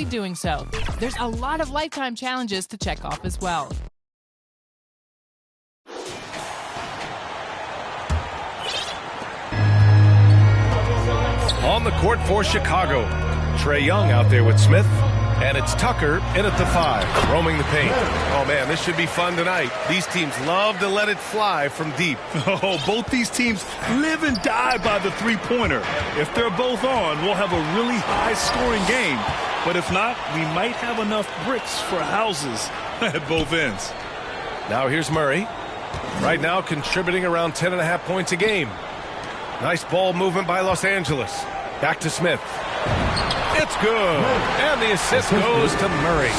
doing so. There's a lot of lifetime challenges to check off as well. On the court for Chicago, Trae Young out there with Smith. And it's Tucker in at the 5, roaming the paint. Oh, man, this should be fun tonight. These teams love to let it fly from deep. Oh, both these teams live and die by the three-pointer. If they're both on, we'll have a really high-scoring game. But if not, we might have enough bricks for houses at both ends. Now here's Murray. Right now contributing around 10.5 points a game. Nice ball movement by Los Angeles. Back to Smith. It's good. And the assist goes to Murray.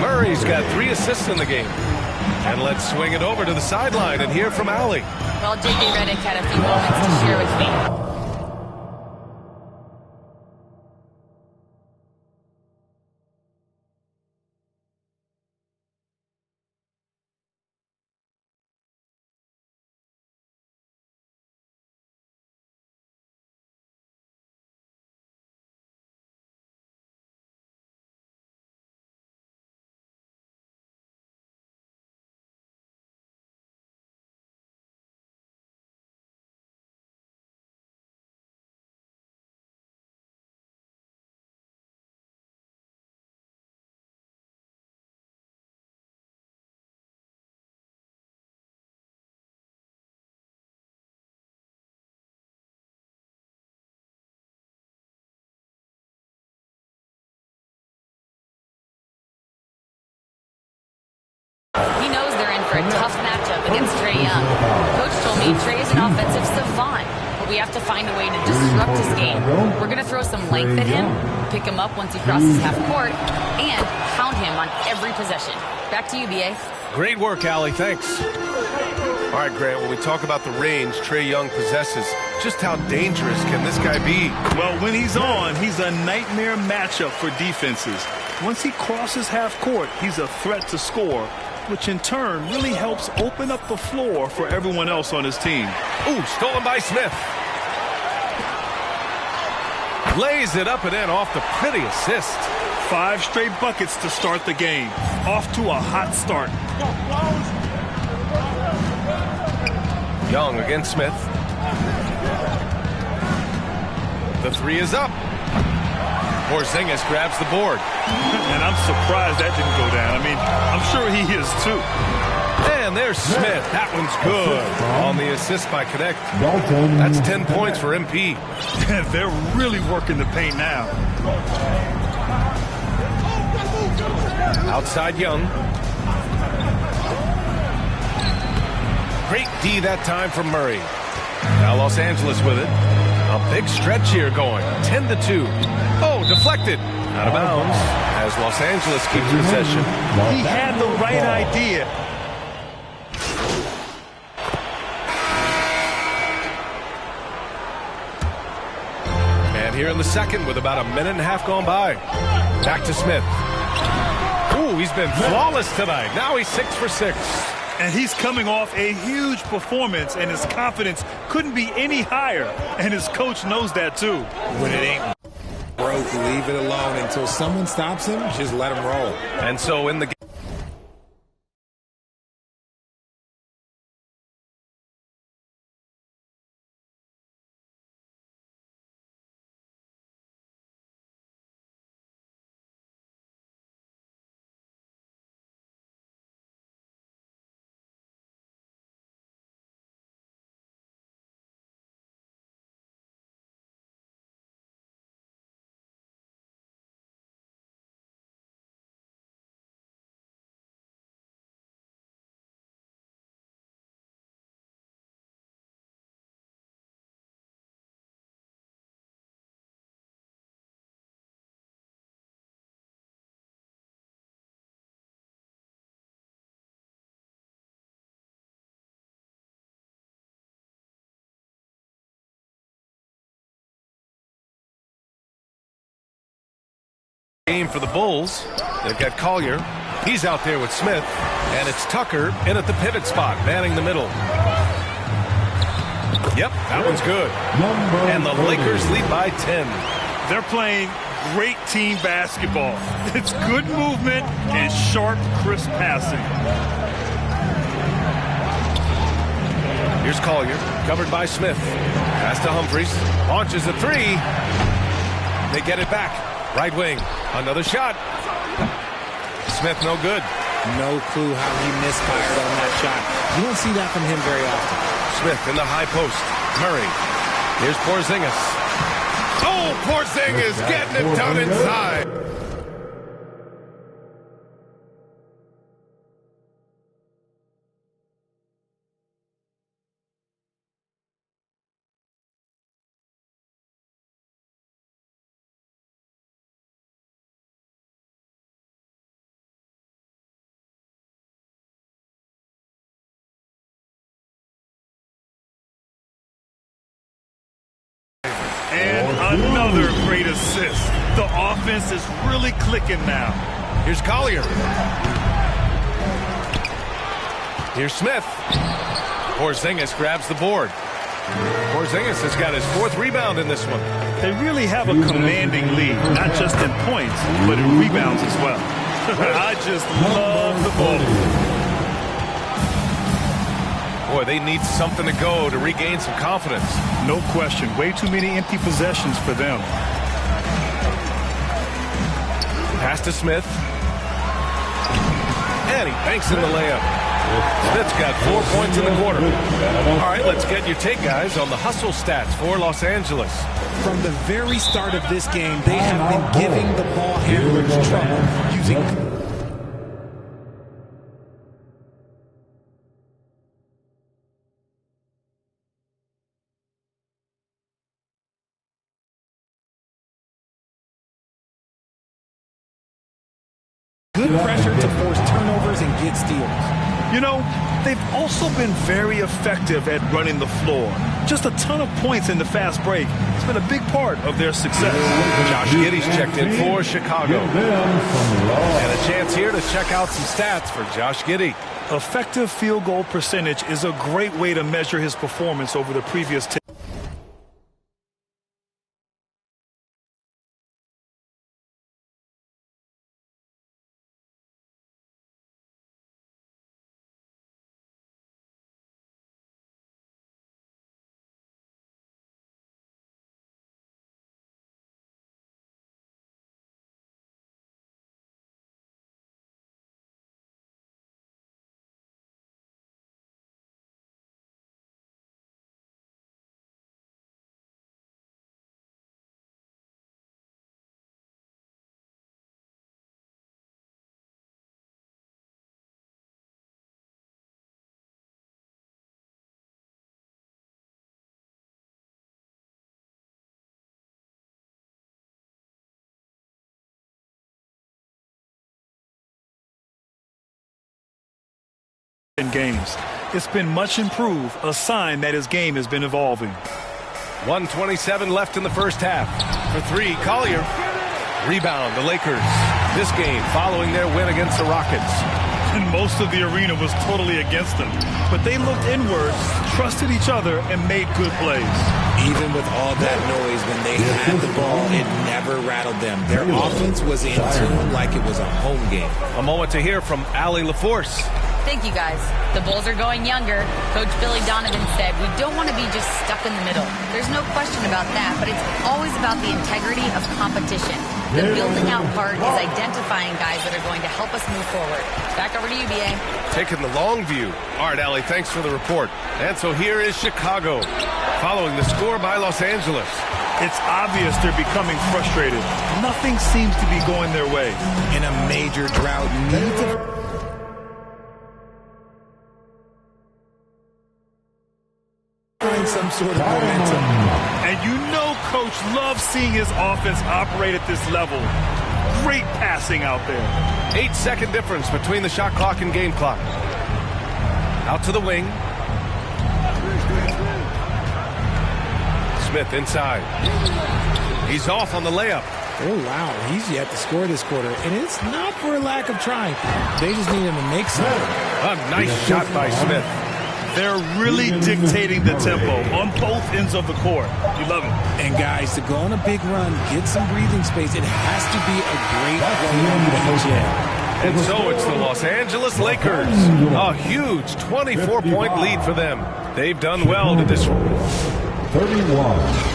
Murray's got 3 assists in the game. And let's swing it over to the sideline and hear from Allie. Well, J.J. Redick had a few moments to share with me. He knows they're in for a tough matchup against Trae Young. Coach told me Trae is an offensive savant, but we have to find a way to disrupt his game. We're going to throw some length at him, pick him up once he crosses half court, and pound him on every possession. Back to you, B.A. Great work, Allie. Thanks. All right, Grant, when we talk about the range Trae Young possesses, just how dangerous can this guy be? Well, when he's on, he's a nightmare matchup for defenses. Once he crosses half court, he's a threat to score, which in turn really helps open up the floor for everyone else on his team. Ooh, stolen by Smith. Lays it up and in off the pretty assist. 5 straight buckets to start the game. Off to a hot start. Young against Smith. The 3 is up. Porzingis grabs the board. And I'm surprised that didn't go down. I mean, I'm sure he is too. And there's Smith. That one's good. On the assist by Connect. That's 10 points for MP. They're really working the paint now. Outside Young. Great D that time from Murray. Now Los Angeles with it. A big stretch here going. 10-2. Oh, deflected. Out of bounds as Los Angeles keeps possession. He had the right idea. And here in the second with about a minute and a half gone by. Back to Smith. Ooh, he's been flawless tonight. Now he's 6 for 6. And he's coming off a huge performance, and his confidence couldn't be any higher. And his coach knows that, too. When it ain't broke, leave it alone until someone stops him. Just let him roll. And so in the game for the Bulls. They've got Collier. He's out there with Smith. And it's Tucker in at the pivot spot, manning the middle. Yep, that one's good. And the Lakers lead by 10. They're playing great team basketball. It's good movement and sharp, crisp passing. Here's Collier, covered by Smith. Pass to Humphries. Launches a three. They get it back. Right wing. Another shot. Smith no good. No clue how he misfired on that shot. You don't see that from him very often. Smith in the high post. Murray. Here's Porzingis. Oh, Porzingis getting it done inside. And another great assist. The offense is really clicking now. Here's Collier. Here's Smith. Porzingis grabs the board. Porzingis has got his 4th rebound in this one. They really have a commanding lead, not just in points, but in rebounds as well. I just love the ball. Boy, they need something to go to regain some confidence. No question. Way too many empty possessions for them. Pass to Smith. And he banks in the layup. Smith's got 4 points in the quarter. All right, let's get your take, guys, on the hustle stats for Los Angeles. From the very start of this game, they have been giving the ball handlers trouble using... good pressure to force turnovers and get steals. You know, they've also been very effective at running the floor. Just a ton of points in the fast break. It's been a big part of their success. Josh Giddey's checked in for Chicago. And a chance here to check out some stats for Josh Giddey. Effective field goal percentage is a great way to measure his performance over the previous 10. In games. It's been much improved, a sign that his game has been evolving. 1:27 left in the first half. For three, Collier. Rebound, the Lakers. This game following their win against the Rockets. And most of the arena was totally against them. But they looked inward, trusted each other, and made good plays. Even with all that noise, when they had the ball, it never rattled them. Their offense was in tune like it was a home game. A moment to hear from Allie LaForce. Thank you, guys. The Bulls are going younger. Coach Billy Donovan said, we don't want to be just stuck in the middle. There's no question about that, but it's always about the integrity of competition. The building out part is identifying guys that are going to help us move forward. Back over to you, B.A. Taking the long view. All right, Allie, thanks for the report. And so here is Chicago, following the score by Los Angeles. It's obvious they're becoming frustrated. Nothing seems to be going their way. In a major drought, need to find some sort of momentum. And you know Coach loves seeing his offense operate at this level. Great passing out there. 8-second difference between the shot clock and game clock. Out to the wing. Smith inside. He's off on the layup. Oh, wow. He's yet to score this quarter. And it's not for a lack of trying. They just need him to make something. A nice shot by Smith. They're really dictating the tempo on both ends of the court. You love it. And guys, to go on a big run, get some breathing space, it has to be a great play on the HM. And so it's the Los Angeles Lakers. A huge 24-point lead for them. They've done well to this 31.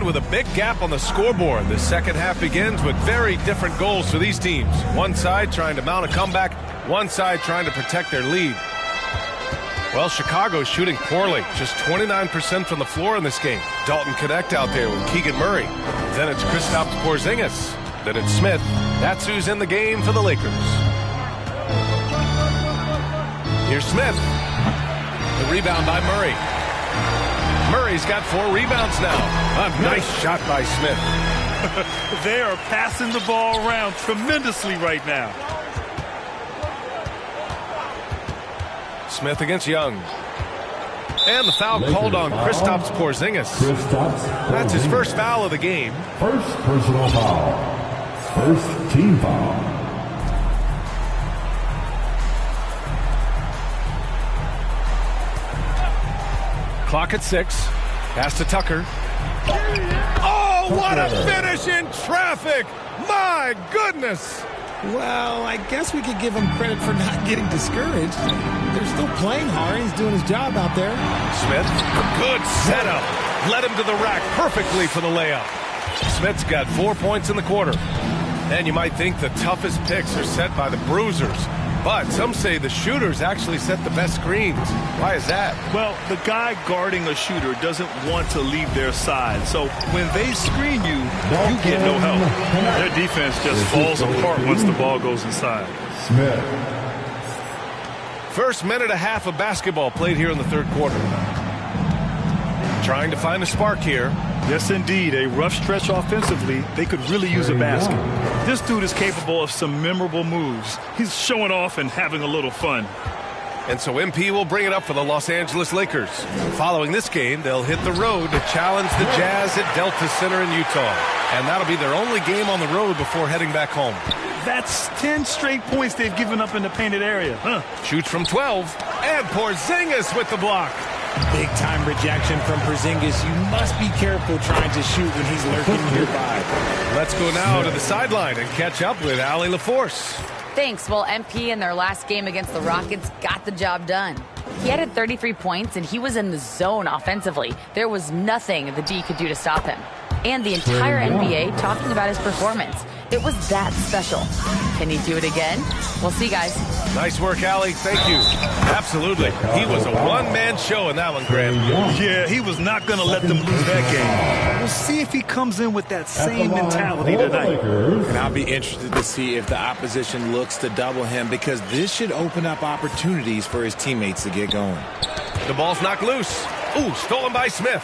With a big gap on the scoreboard, the second half begins with very different goals for these teams. One side trying to mount a comeback, one side trying to protect their lead. Well, Chicago's shooting poorly, just 29% from the floor in this game. Dalton Connect out there with Keegan Murray. Then it's Kristaps Porzingis. Then it's Smith. That's who's in the game for the Lakers. Here's Smith. The rebound by Murray. Murray's got 4 rebounds now. A nice shot by Smith. They are passing the ball around tremendously right now. Smith against Young. And the foul called on Kristaps Porzingis. That's his first foul of the game. First personal foul. First team foul. Clock at 6. Pass to Tucker. Oh, what a finish in traffic! My goodness! Well, I guess we could give him credit for not getting discouraged. They're still playing hard. He's doing his job out there. Smith, good setup. Led him to the rack perfectly for the layup. Smith's got 4 points in the quarter. And you might think the toughest picks are set by the bruisers. But some say the shooters actually set the best screens. Why is that? Well, the guy guarding a shooter doesn't want to leave their side. So when they screen you, you get no help. Their defense just falls apart once the ball goes inside. Smith. First minute and a half of basketball played here in the third quarter. Trying to find a spark here. Yes, indeed. A rough stretch offensively. They could really use a basket. This dude is capable of some memorable moves. He's showing off and having a little fun. And so MP will bring it up for the Los Angeles Lakers. Following this game, they'll hit the road to challenge the Jazz at Delta Center in Utah. And that'll be their only game on the road before heading back home. That's 10 straight points they've given up in the painted area. Shoots from 12. And Porzingis with the block. Big-time rejection from Porzingis. You must be careful trying to shoot when he's lurking nearby. Let's go now to the sideline and catch up with Allie LaForce. Thanks. Well, MP in their last game against the Rockets got the job done. He had 33 points, and he was in the zone offensively. There was nothing the D could do to stop him. And the entire NBA talking about his performance. It was that special. Can he do it again? We'll see, guys. Nice work, Allie. Thank you. Absolutely. He was a one-man show in that one, Graham. Yeah, he was not going to let them lose that game. We'll see if he comes in with that same mentality tonight. And I'll be interested to see if the opposition looks to double him, because this should open up opportunities for his teammates to get going. The ball's knocked loose. Ooh, stolen by Smith.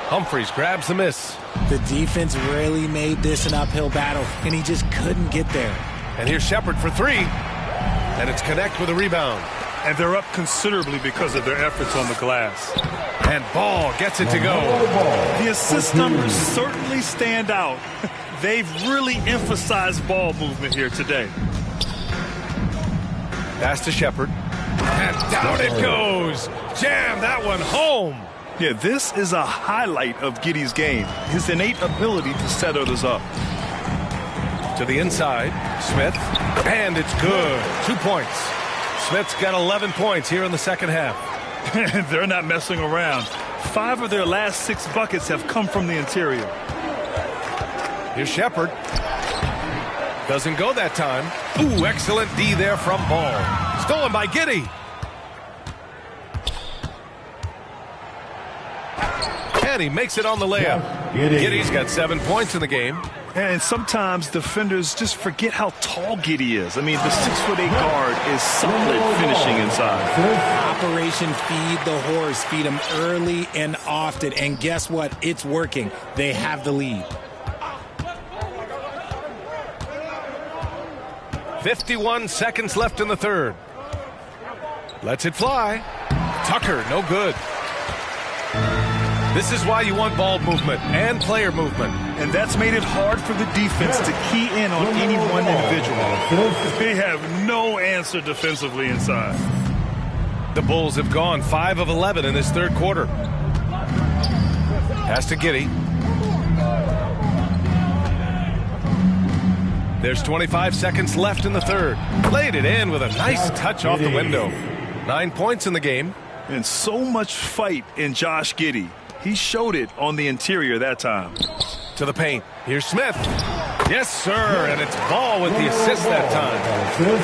Humphries grabs the miss. The defense really made this an uphill battle, and he just couldn't get there. And here's Shepard for three. And it's Connect with a rebound. And they're up considerably because of their efforts on the glass. And Ball gets it to go. The assist numbers certainly stand out. They've really emphasized ball movement here today. Pass to Shepard. And down it goes. Jam that one home. Yeah, this is a highlight of Giddey's game. His innate ability to set others up. To the inside. Smith. And it's good. 2 points. Smith's got 11 points here in the second half. They're not messing around. 5 of their last 6 buckets have come from the interior. Here's Shepard. Doesn't go that time. Ooh, excellent D there from Ball. Stolen by Giddey. And he makes it on the layup. Giddey's got 7 points in the game. And sometimes defenders just forget how tall Giddey is. I mean, the 6'8" guard is solid finishing inside. Operation Feed the Horse. Feed him early and often. And guess what? It's working. They have the lead. 51 seconds left in the third. Lets it fly. Tucker, no good. This is why you want ball movement and player movement. And that's made it hard for the defense to key in on any one individual. They have no answer defensively inside. The Bulls have gone 5 of 11 in this third quarter. Pass to Giddey. There's 25 seconds left in the third. Played it in with a nice touch off the window. 9 points in the game. And so much fight in Josh Giddey. He showed it on the interior that time. To the paint. Here's Smith. Yes, sir. And it's Ball with the assist that time.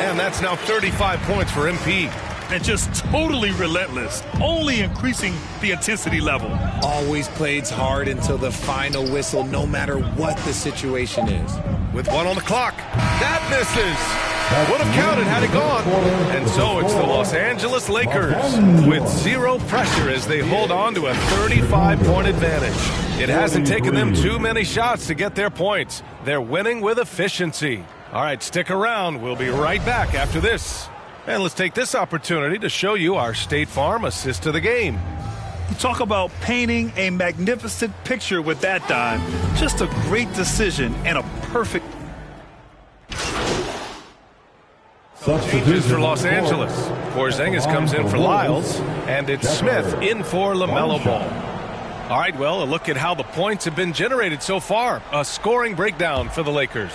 And that's now 35 points for MP. And just totally relentless, only increasing the intensity level. Always plays hard until the final whistle, no matter what the situation is. With 1 on the clock. That misses. Would have counted had it gone. And so it's the Los Angeles Lakers with 0 pressure as they hold on to a 35-point advantage. It hasn't taken them too many shots to get their points. They're winning with efficiency. All right, stick around. We'll be right back after this. And let's take this opportunity to show you our State Farm assist to the game. You talk about painting a magnificent picture with that dime. Just a great decision and a perfect. Changes for Los Angeles. Porzingis comes in for Lyles, and it's Smith in for LaMelo Ball. All right, well, a look at how the points have been generated so far. A scoring breakdown for the Lakers.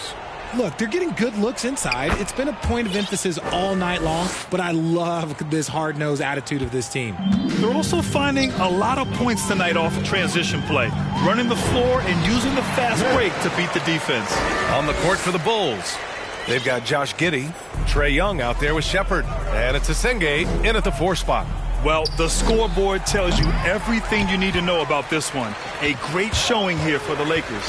Look, they're getting good looks inside. It's been a point of emphasis all night long, but I love this hard-nosed attitude of this team. They're also finding a lot of points tonight off of transition play, running the floor and using the fast break to beat the defense. On the court for the Bulls, they've got Josh Giddey, Trae Young out there with Shepard, and it's Asenge in at the 4 spot. Well, the scoreboard tells you everything you need to know about this one. A great showing here for the Lakers.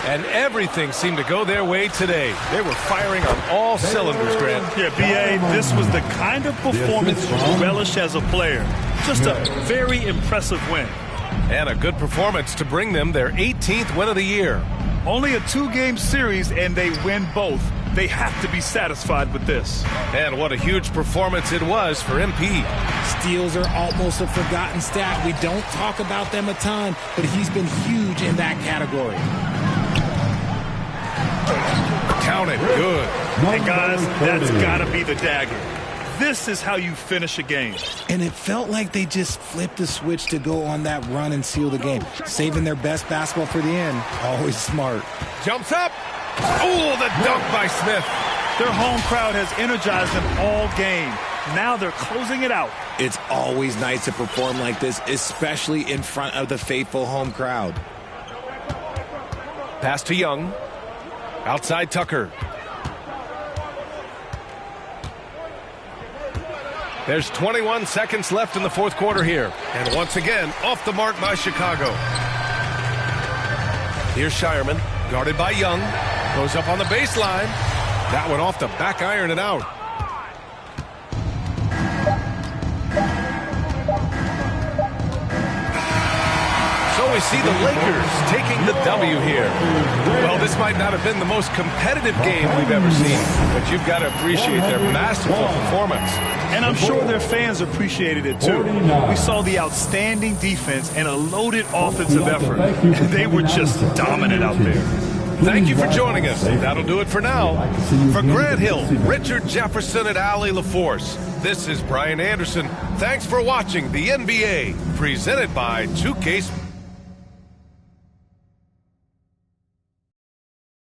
And everything seemed to go their way today. They were firing on all cylinders, Grant. Yeah, B.A., this was the kind of performance you relish as a player. Just a very impressive win. And a good performance to bring them their 18th win of the year. Only a 2-game series, and they win both. They have to be satisfied with this. And what a huge performance it was for MP. Steals are almost a forgotten stat. We don't talk about them a ton, but he's been huge in that category. Count it. Good. Hey, guys, that's got to be the dagger. This is how you finish a game. And it felt like they just flipped the switch to go on that run and seal the game. Saving their best basketball for the end. Always smart. Jumps up. Oh, the dunk by Smith. Their home crowd has energized them all game. Now they're closing it out. It's always nice to perform like this, especially in front of the faithful home crowd. Pass to Young. Outside Tucker. There's 21 seconds left in the fourth quarter here. And once again, off the mark by Chicago. Here's Shireman, guarded by Young. Goes up on the baseline. That one off the back iron and out. we see the Lakers taking the W here. Well, this might not have been the most competitive game we've ever seen, but you've got to appreciate their masterful performance. And I'm sure their fans appreciated it too. We saw the outstanding defense and a loaded offensive effort. They were just dominant out there. Thank you for joining us. That'll do it for now. For Grant Hill, Richard Jefferson, and Allie LaForce, this is Brian Anderson. Thanks for watching the NBA, presented by 2K Sports.